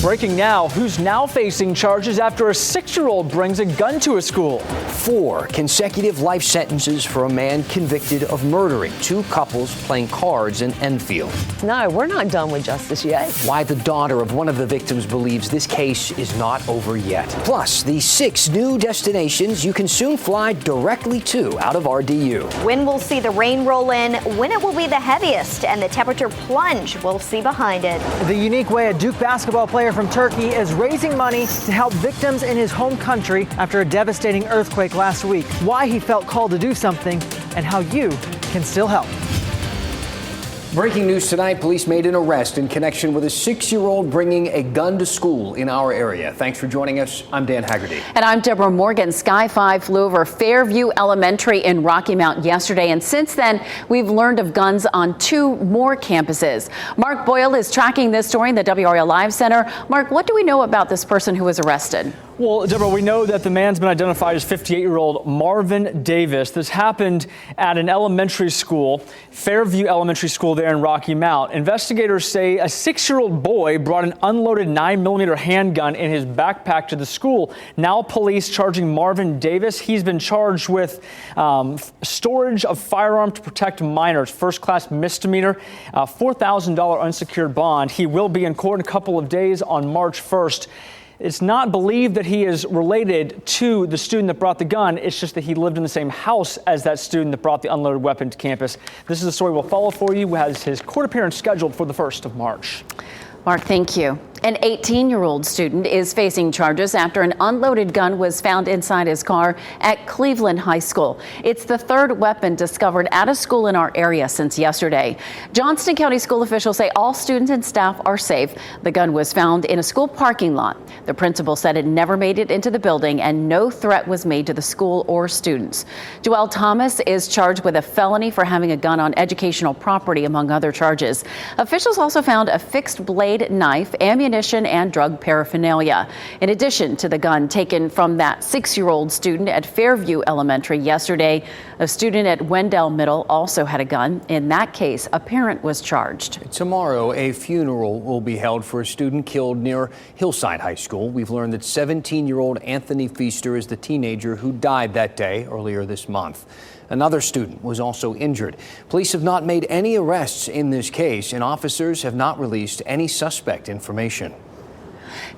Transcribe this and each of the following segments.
Breaking now, who's now facing charges after a 6-year-old brings a gun to a school? 4 consecutive life sentences for a man convicted of murdering 2 couples playing cards in Enfield. No, we're not done with justice yet. Why the daughter of one of the victims believes this case is not over yet. Plus, the 6 new destinations you can soon fly directly to out of RDU. When we'll see the rain roll in, when it will be the heaviest, and the temperature plunge we'll see behind it. The unique way a Duke basketball player from Turkey is raising money to help victims in his home country after a devastating earthquake last week. Why he felt called to do something and how you can still help. Breaking news tonight, police made an arrest in connection with a 6-year-old bringing a gun to school in our area. Thanks for joining us. I'm Dan Haggerty. And I'm Deborah Morgan. Sky 5 flew over Fairview Elementary in Rocky Mount yesterday, and since then we've learned of guns on 2 more campuses. Mark Boyle is tracking this story in the WRAL Live Center. Mark, what do we know about this person who was arrested? Well, Deborah, we know that the man's been identified as 58-year-old Marvin Davis. This happened at an elementary school, Fairview Elementary School there in Rocky Mount. Investigators say a 6-year-old boy brought an unloaded 9mm handgun in his backpack to the school. Now police charging Marvin Davis. He's been charged with storage of firearm to protect minors, first-class misdemeanor, $4,000 unsecured bond. He will be in court in a couple of days on March 1st. It's not believed that he is related to the student that brought the gun. It's just that he lived in the same house as that student that brought the unloaded weapon to campus. This is a story we'll follow for you. He has his court appearance scheduled for the 1st of March. Mark, thank you. An 18-year-old student is facing charges after an unloaded gun was found inside his car at Cleveland High School. It's the 3rd weapon discovered at a school in our area since yesterday. Johnston County school officials say all students and staff are safe. The gun was found in a school parking lot. The principal said it never made it into the building and no threat was made to the school or students. Joel Thomas is charged with a felony for having a gun on educational property, among other charges. Officials also found a fixed blade knife, ammunition, and drug paraphernalia. In addition to the gun taken from that 6-year-old student at Fairview Elementary yesterday, a student at Wendell Middle also had a gun. In that case, a parent was charged. Tomorrow, a funeral will be held for a student killed near Hillside High School. We've learned that 17-year-old Anthony Feaster is the teenager who died that day earlier this month. Another student was also injured. Police have not made any arrests in this case, and officers have not released any suspect information.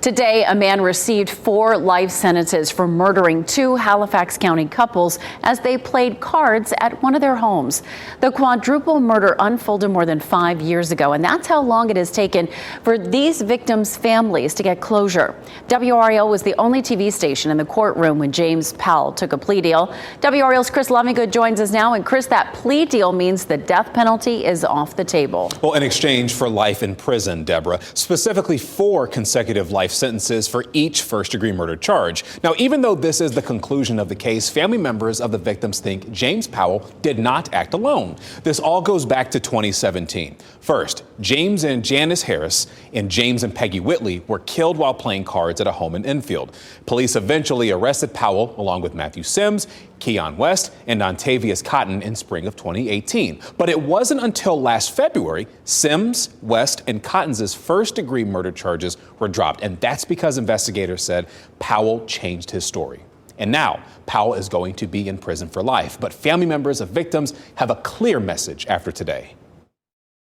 Today, a man received 4 life sentences for murdering 2 Halifax County couples as they played cards at one of their homes. The quadruple murder unfolded more than 5 years ago, and that's how long it has taken for these victims' families to get closure. WRAL was the only TV station in the courtroom when James Powell took a plea deal. WRAL's Chris Lovingood joins us now, and Chris, that plea deal means the death penalty is off the table. Well, in exchange for life in prison, Deborah, specifically 4 consecutive life sentences for each first-degree murder charge. Now, even though this is the conclusion of the case, family members of the victims think James Powell did not act alone. This all goes back to 2017. First, James and Janice Harris and James and Peggy Whitley were killed while playing cards at a home in Enfield. Police eventually arrested Powell along with Matthew Sims, Keon West, and Ontavious Cotton in spring of 2018. But it wasn't until last February Sims, West, and Cotton's first-degree murder charges were dropped, and that's because investigators said Powell changed his story. And now, Powell is going to be in prison for life. But family members of victims have a clear message after today.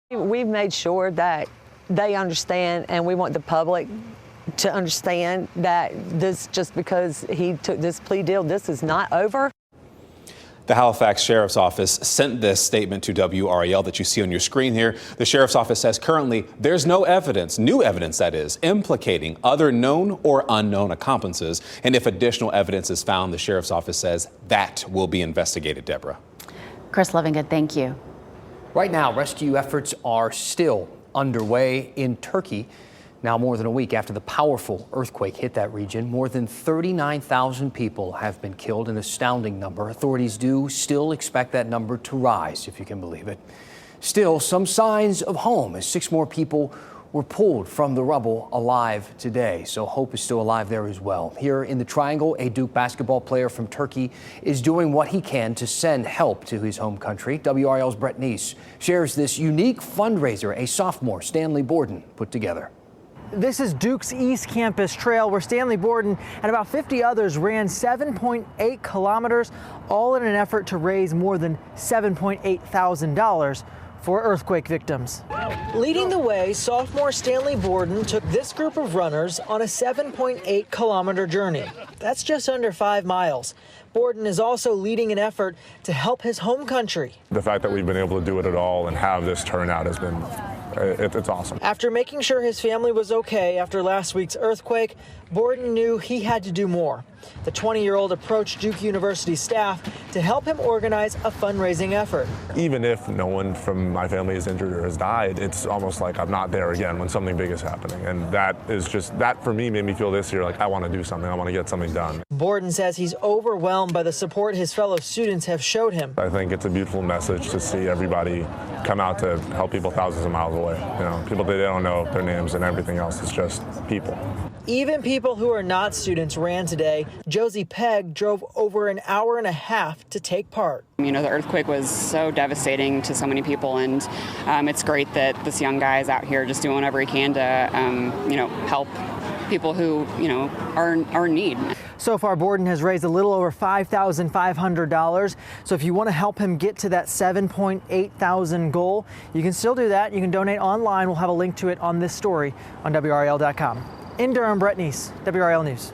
We've made sure that they understand, and we want the public to understand that this, just because he took this plea deal, this is not over. The Halifax Sheriff's Office sent this statement to WRAL that you see on your screen here. The Sheriff's Office says currently there's no evidence, new evidence that is, implicating other known or unknown accomplices. And if additional evidence is found, the Sheriff's Office says that will be investigated, Deborah. Chris Lovingood, thank you. Right now, rescue efforts are still underway in Turkey. Now, more than a week after the powerful earthquake hit that region, more than 39,000 people have been killed, an astounding number. Authorities do still expect that number to rise, if you can believe it. Still, some signs of home as 6 more people were pulled from the rubble alive today. So hope is still alive there as well. Here in the Triangle, a Duke basketball player from Turkey is doing what he can to send help to his home country. WRAL's Brett Neese shares this unique fundraiser a sophomore, Stanley Borden, put together. This is Duke's East Campus Trail, where Stanley Borden and about 50 others ran 7.8 kilometers, all in an effort to raise more than $7.8 thousand for earthquake victims. Leading the way, sophomore Stanley Borden took this group of runners on a 7.8 kilometer journey. That's just under 5 miles. Borden is also leading an effort to help his home country. The fact that we've been able to do it at all and have this turnout has been, it's awesome. After making sure his family was okay after last week's earthquake, Borden knew he had to do more. The 20-year-old approached Duke University staff to help him organize a fundraising effort. Even if no one from my family is injured or has died, it's almost like I'm not there again when something big is happening. And that for me made me feel this year like I want to do something. I want to get something done. Borden says he's overwhelmed by the support his fellow students have showed him. I think it's a beautiful message to see everybody come out to help people thousands of miles away. You know, people that they don't know their names and everything else. It's just people. Even people who are not students ran today. Josie Pegg drove over an hour and a half to take part. You know, the earthquake was so devastating to so many people, and it's great that this young guy is out here just doing whatever he can to, help people who, are in need. So far, Borden has raised a little over $5,500. So if you want to help him get to that $7.8 thousand goal, you can still do that. You can donate online. We'll have a link to it on this story on WRAL.com. In Durham, Brett Neese, WRAL News.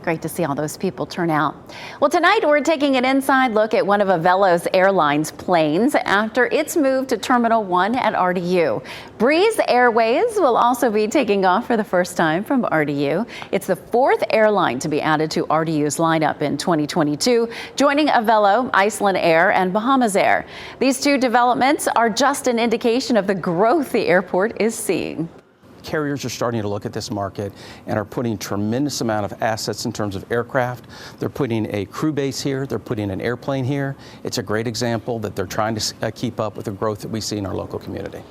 Great to see all those people turn out. Well, tonight we're taking an inside look at one of Avelo's Airlines planes after its move to Terminal 1 at RDU. Breeze Airways will also be taking off for the first time from RDU. It's the 4th airline to be added to RDU's lineup in 2022, joining Avelo, Iceland Air, and Bahamas Air. These two developments are just an indication of the growth the airport is seeing. Carriers are starting to look at this market and are putting tremendous amount of assets in terms of aircraft. They're putting a crew base here. They're putting an airplane here. It's a great example that they're trying to keep up with the growth that we see in our local community.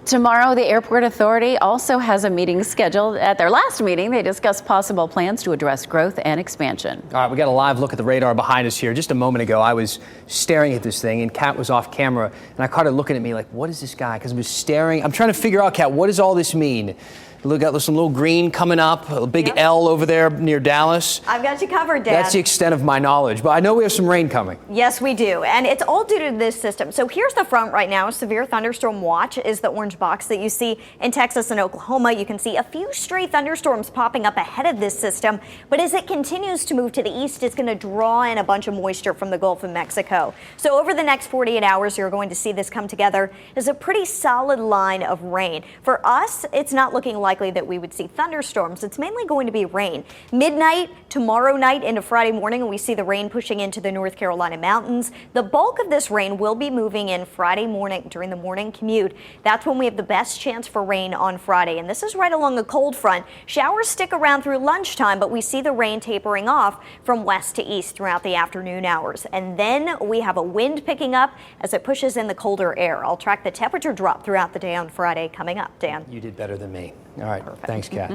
Tomorrow, the Airport Authority also has a meeting scheduled. At their last meeting, they discussed possible plans to address growth and expansion. All right, we got a live look at the radar behind us here. Just a moment ago, I was staring at this thing, and Kat was off camera, and I caught her looking at me like, what is this guy? Because I was staring. I'm trying to figure out, Kat, what does all this mean? Look, got some little green coming up, a big L over there near Dallas. I've got you covered, Dan. That's the extent of my knowledge, but I know we have some rain coming. Yes, we do, and it's all due to this system. So here's the front right now. Severe thunderstorm watch is the orange box that you see in Texas and Oklahoma. You can see a few stray thunderstorms popping up ahead of this system, but as it continues to move to the east, it's going to draw in a bunch of moisture from the Gulf of Mexico. So over the next 48 hours, you're going to see this come together as a pretty solid line of rain. For us, it's not looking likely that we would see thunderstorms. It's mainly going to be rain. Midnight, tomorrow night into Friday morning, and we see the rain pushing into the North Carolina mountains. The bulk of this rain will be moving in Friday morning during the morning commute. That's when we have the best chance for rain on Friday, and this is right along a cold front. Showers stick around through lunchtime, but we see the rain tapering off from west to east throughout the afternoon hours. And then we have a wind picking up as it pushes in the colder air. I'll track the temperature drop throughout the day on Friday coming up. Dan. You did better than me. All right. Perfect. Thanks, Kat.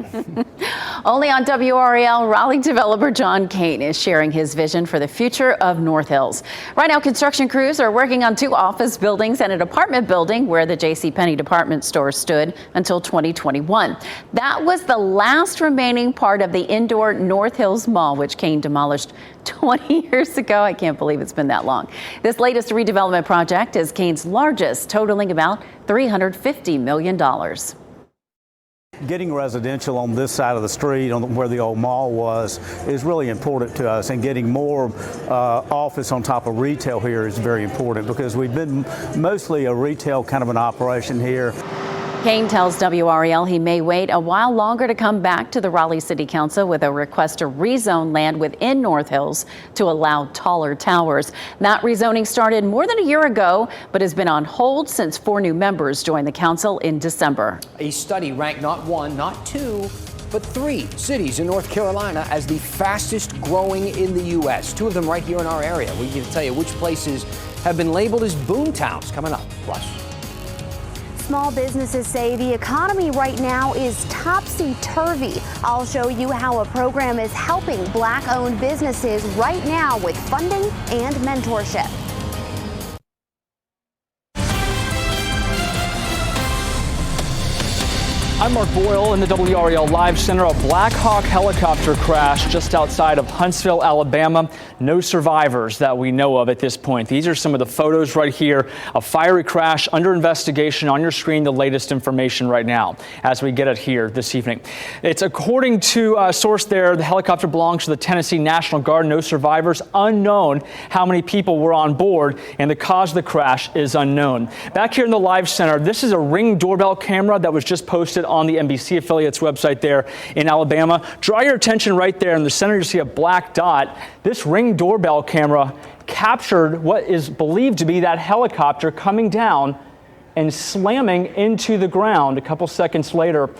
Only on WRAL, Raleigh developer John Kane is sharing his vision for the future of North Hills. Right now, construction crews are working on 2 office buildings and an apartment building where the JCPenney department store stood until 2021. That was the last remaining part of the indoor North Hills Mall, which Kane demolished 20 years ago. I can't believe it's been that long. This latest redevelopment project is Kane's largest, totaling about $350 million. Getting residential on this side of the street, on where the old mall was, is really important to us, and getting more office on top of retail here is very important because we've been mostly a retail kind of an operation here. Kane tells WRAL he may wait a while longer to come back to the Raleigh City Council with a request to rezone land within North Hills to allow taller towers. That rezoning started more than a year ago, but has been on hold since 4 new members joined the council in December. A study ranked not 1, not 2, but 3 cities in North Carolina as the fastest growing in the U.S. 2 of them right here in our area. We can tell you which places have been labeled as boom towns coming up. Plus. Small businesses say the economy right now is topsy-turvy. I'll show you how a program is helping Black-owned businesses right now with funding and mentorship. I I'm Mark Boyle in the WRAL Live Center. A Black Hawk helicopter crash just outside of Huntsville, Alabama. No survivors that we know of at this point. These are some of the photos right here. A fiery crash under investigation. On your screen, the latest information right now as we get it here this evening. It's according to a source there, the helicopter belongs to the Tennessee National Guard. No survivors. Unknown how many people were on board, and the cause of the crash is unknown. Back here in the Live Center, this is a Ring doorbell camera that was just posted on the NBC affiliate's website there in Alabama. Draw your attention right there in the center. You see a black dot. This Ring doorbell camera captured what is believed to be that helicopter coming down and slamming into the ground. A couple seconds later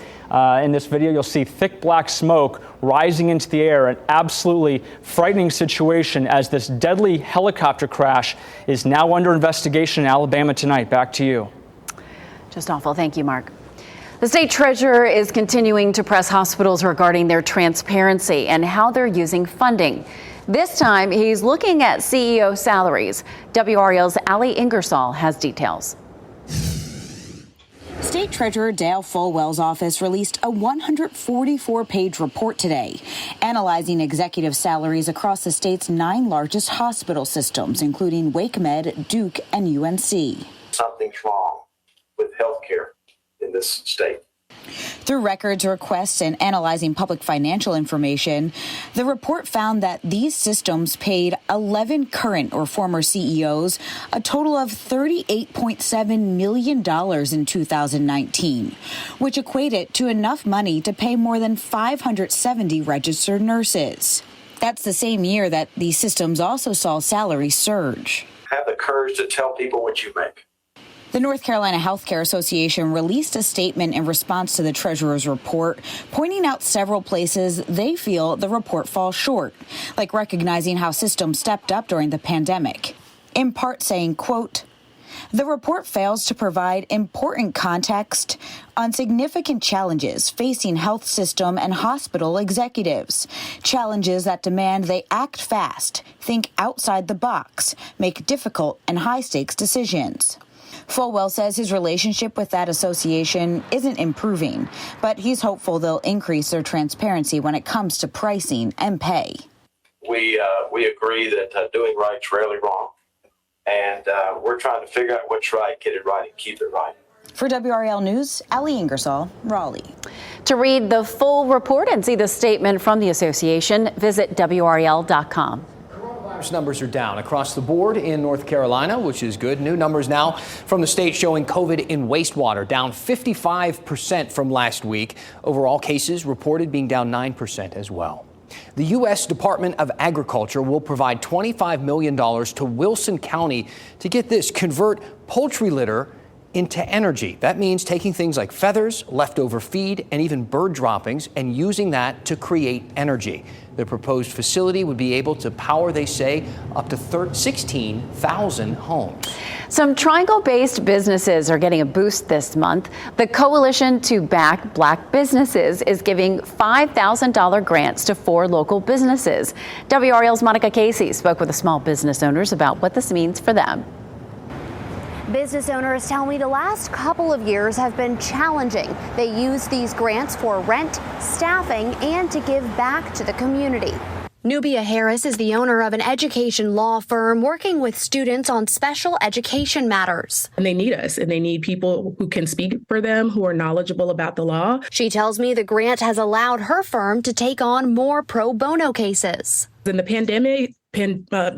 in this video, you'll see thick black smoke rising into the air. An absolutely frightening situation as this deadly helicopter crash is now under investigation in Alabama tonight. Back to you. Just awful. Thank you, Mark. The state treasurer is continuing to press hospitals regarding their transparency and how they're using funding. This time, he's looking at CEO salaries. WRAL's Ali Ingersoll has details. State Treasurer Dale Folwell's office released a 144-page report today, analyzing executive salaries across the state's 9 largest hospital systems, including WakeMed, Duke, and UNC. Something's wrong with healthcare in this state. Through records, requests, and analyzing public financial information, the report found that these systems paid 11 current or former CEOs a total of $38.7 million in 2019, which equated to enough money to pay more than 570 registered nurses. That's the same year that these systems also saw salaries surge. Have the courage to tell people what you make. The North Carolina Healthcare Association released a statement in response to the treasurer's report, pointing out several places they feel the report falls short, like recognizing how systems stepped up during the pandemic. In part saying, quote, "The report fails to provide important context on significant challenges facing health system and hospital executives, challenges that demand they act fast, think outside the box, make difficult and high-stakes decisions." Folwell says his relationship with that association isn't improving, but he's hopeful they'll increase their transparency when it comes to pricing and pay. We agree that doing right's rarely wrong, and we're trying to figure out what's right, get it right, and keep it right. For WRAL News, Ali Ingersoll, Raleigh. To read the full report and see the statement from the association, visit WRAL.com. Numbers are down across the board in North Carolina, which is good. New numbers now from the state showing COVID in wastewater down 55% from last week. Overall cases reported being down 9% as well. The U.S. Department of Agriculture will provide $25 million to Wilson County to get this, convert poultry litter into energy. That means taking things like feathers, leftover feed, and even bird droppings and using that to create energy. The proposed facility would be able to power, they say, up to 16,000 homes. Some Triangle-based businesses are getting a boost this month. The Coalition to Back Black Businesses is giving $5,000 grants to 4 local businesses. WRAL's Monica Casey spoke with the small business owners about what this means for them. Business owners tell me the last couple of years have been challenging. They use these grants for rent, staffing, and to give back to the community. Nubia Harris is the owner of an education law firm working with students on special education matters. And they need us, and they need people who can speak for them, who are knowledgeable about the law. She tells me the grant has allowed her firm to take on more pro bono cases. In the pandemic,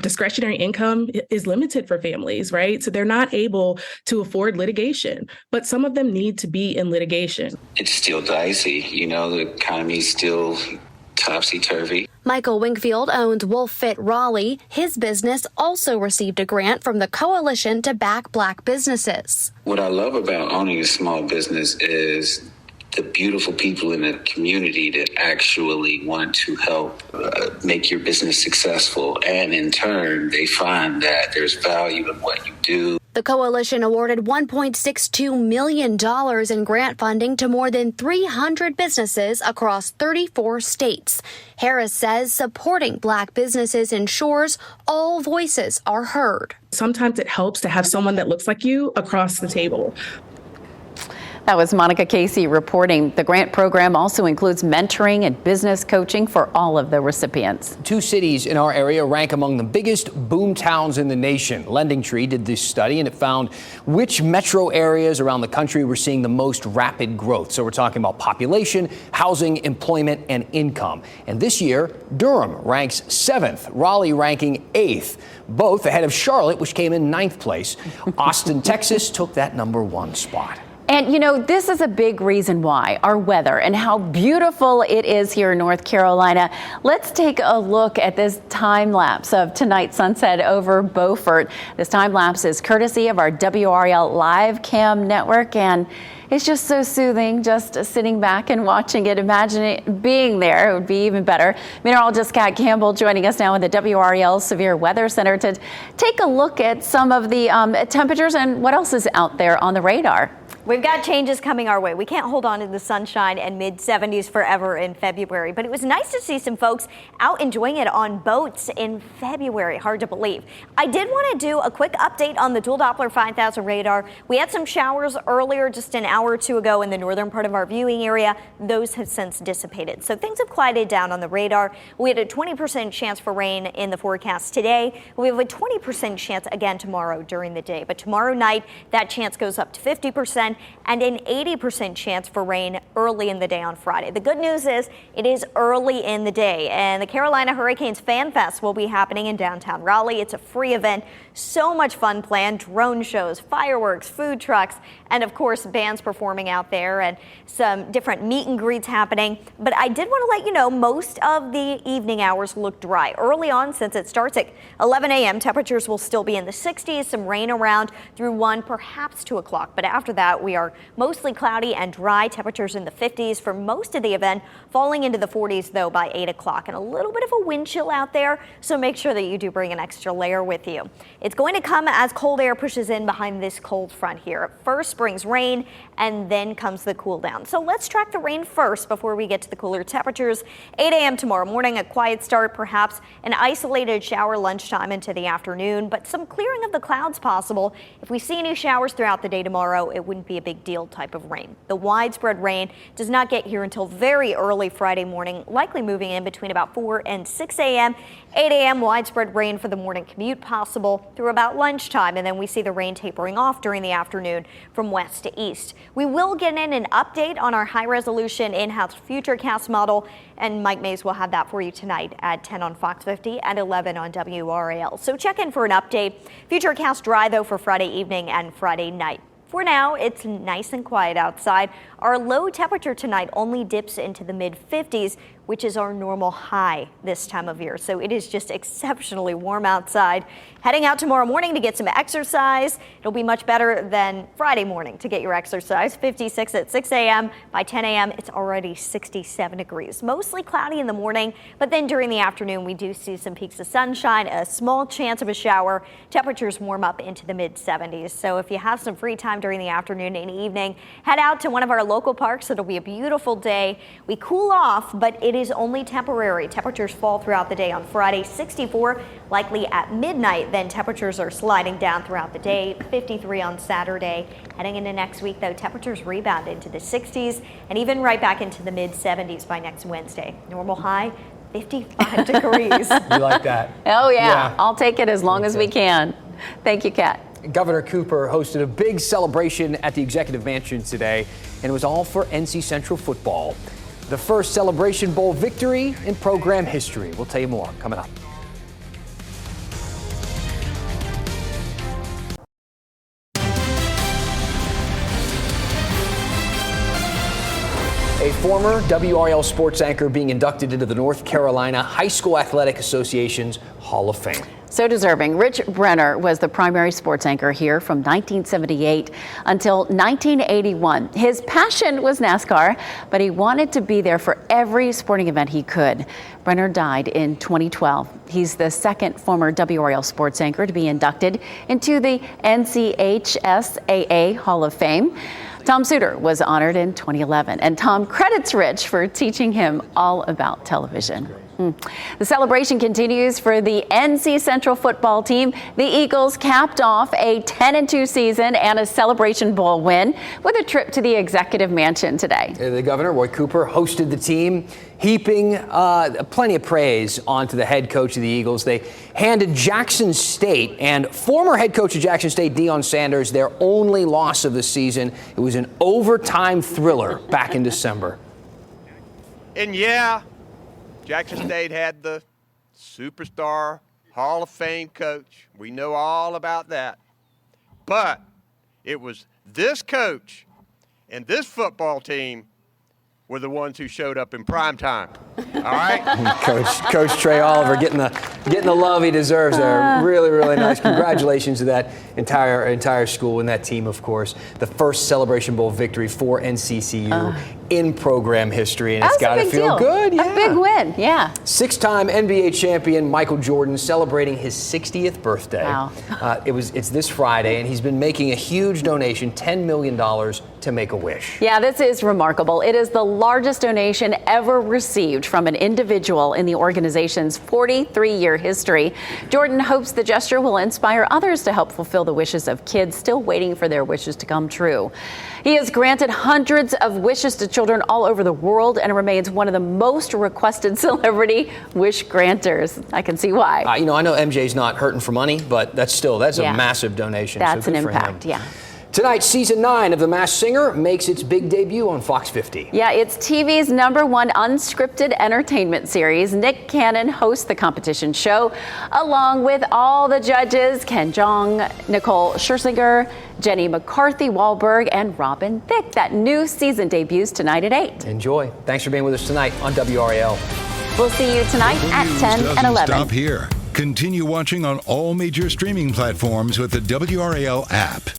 discretionary income is limited for families, right? So they're not able to afford litigation, but some of them need to be in litigation. It's still dicey, the economy's still topsy-turvy. Michael Wingfield owns Wolf Fit Raleigh. His business also received a grant from the Coalition to Back Black Businesses. What I love about owning a small business is the beautiful people in the community that actually want to help make your business successful. And in turn, they find that there's value in what you do. The coalition awarded $1.62 million in grant funding to more than 300 businesses across 34 states. Harris says supporting Black businesses ensures all voices are heard. Sometimes it helps to have someone that looks like you across the table. That was Monica Casey reporting. The grant program also includes mentoring and business coaching for all of the recipients. 2 cities in our area rank among the biggest boom towns in the nation. LendingTree did this study and it found which metro areas around the country were seeing the most rapid growth. So we're talking about population, housing, employment, and income. And this year, Durham ranks 7th, Raleigh ranking 8th, both ahead of Charlotte, which came in 9th place. Austin, Texas took that #1 spot. And, you know, this is a big reason why, our weather and how beautiful it is here in North Carolina. Let's take a look at this time lapse of tonight's sunset over Beaufort. This time lapse is courtesy of our WRAL live cam network, and it's just so soothing just sitting back and watching it. Imagining being there, it would be even better. Meteorologist Kat Campbell joining us now in the WRAL Severe Weather Center to take a look at some of the temperatures and what else is out there on the radar. We've got changes coming our way. We can't hold on to the sunshine and mid-70s forever in February, but it was nice to see some folks out enjoying it on boats in February. Hard to believe. I did want to do a quick update on the dual Doppler 5000 radar. We had some showers earlier, just an hour or two ago in the northern part of our viewing area. Those have since dissipated, so things have quieted down on the radar. We had a 20% chance for rain in the forecast today. We have a 20% chance again tomorrow during the day, but tomorrow night that chance goes up to 50%. And an 80% chance for rain early in the day on Friday. The good news is it is early in the day, and the Carolina Hurricanes Fan Fest will be happening in downtown Raleigh. It's a free event. So much fun planned, drone shows, fireworks, food trucks, and of course bands performing out there and some different meet and greets happening. But I did want to let you know most of the evening hours look dry. Early on, since it starts at 11 a.m., temperatures will still be in the 60s, some rain around through 1, perhaps 2 o'clock. But after that, we are mostly cloudy and dry, temperatures in the 50s for most of the event, falling into the 40s though by 8 o'clock, and a little bit of a wind chill out there, so make sure that you do bring an extra layer with you. It's going to come as cold air pushes in behind this cold front here. First brings rain and then comes the cool down. So let's track the rain first before we get to the cooler temperatures. 8 a.m. tomorrow morning, a quiet start, perhaps an isolated shower lunchtime into the afternoon, but some clearing of the clouds possible. If we see any showers throughout the day tomorrow, it wouldn't be a big deal type of rain. The widespread rain does not get here until very early Friday morning, likely moving in between about 4 and 6 a.m. 8 a.m. widespread rain for the morning commute possible through about lunchtime, and then we see the rain tapering off during the afternoon from west to east. We will get in an update on our high-resolution in-house Futurecast model, and Mike Mays will have that for you tonight at 10 on Fox 50 and 11 on WRAL. So check in for an update. Futurecast dry, though, for Friday evening and Friday night. For now, it's nice and quiet outside. Our low temperature tonight only dips into the mid-50s, which is our normal high this time of year. So it is just exceptionally warm outside. Heading out tomorrow morning to get some exercise. It'll be much better than Friday morning to get your exercise. 56 at 6 a.m. By 10 a.m., it's already 67 degrees. Mostly cloudy in the morning, but then during the afternoon, we do see some peaks of sunshine, a small chance of a shower. Temperatures warm up into the mid-70s. So if you have some free time during the afternoon and evening, head out to one of our local parks. It'll be a beautiful day. We cool off, but it is only temporary. Temperatures fall throughout the day on Friday, 64, likely at midnight. Then temperatures are sliding down throughout the day, 53 on Saturday. Heading into next week, though, temperatures rebound into the 60s and even right back into the mid-70s by next Wednesday. Normal high, 55 degrees. You like that? Oh, yeah. I'll take it as long as we can. Thank you, Kat. Governor Cooper hosted a big celebration at the Executive Mansion today, and it was all for NC Central football. The first Celebration Bowl victory in program history. We'll tell you more coming up. A former WRAL sports anchor being inducted into the North Carolina High School Athletic Association's Hall of Fame. So deserving. Rich Brenner was the primary sports anchor here from 1978 until 1981. His passion was NASCAR, but he wanted to be there for every sporting event he could. Brenner died in 2012. He's the second former WRAL sports anchor to be inducted into the NCHSAA Hall of Fame. Tom Suter was honored in 2011, and Tom credits Rich for teaching him all about television. The celebration continues for the NC Central football team. The Eagles capped off a 10-2 season and a Celebration Bowl win with a trip to the Executive Mansion today. The governor, Roy Cooper, hosted the team, heaping plenty of praise onto the head coach of the Eagles. They handed Jackson State and former head coach of Jackson State, Deion Sanders, their only loss of the season. It was an overtime thriller back in December. And yeah, Jackson State had the superstar Hall of Fame coach. We know all about that. But it was this coach and this football team were the ones who showed up in prime time. All right? Coach Trey Oliver getting the love he deserves there. Really, really nice. Congratulations to that entire school and that team, of course. The first Celebration Bowl victory for NCCU in program history, and it's got to feel good. Yeah. A big win, yeah. 6-time NBA champion Michael Jordan celebrating his 60th birthday. Wow. It's this Friday, and he's been making a huge donation, $10 million, to Make-A-Wish. Yeah, this is remarkable. It is the largest donation ever received from an individual in the organization's 43-year history. Jordan hopes the gesture will inspire others to help fulfill the wishes of kids still waiting for their wishes to come true. He has granted hundreds of wishes to children all over the world and remains one of the most requested celebrity wish granters. I can see why. I know MJ's not hurting for money, but that's a massive donation. That's so an good impact, for him. yeah. Tonight, season 9 of The Masked Singer makes its big debut on Fox 50. Yeah, it's TV's #1 unscripted entertainment series. Nick Cannon hosts the competition show, along with all the judges, Ken Jeong, Nicole Scherzinger, Jenny McCarthy Wahlberg, and Robin Thicke. That new season debuts tonight at 8. Enjoy. Thanks for being with us tonight on WRAL. We'll see you tonight at 10 and 11. Stop here. Continue watching on all major streaming platforms with the WRAL app.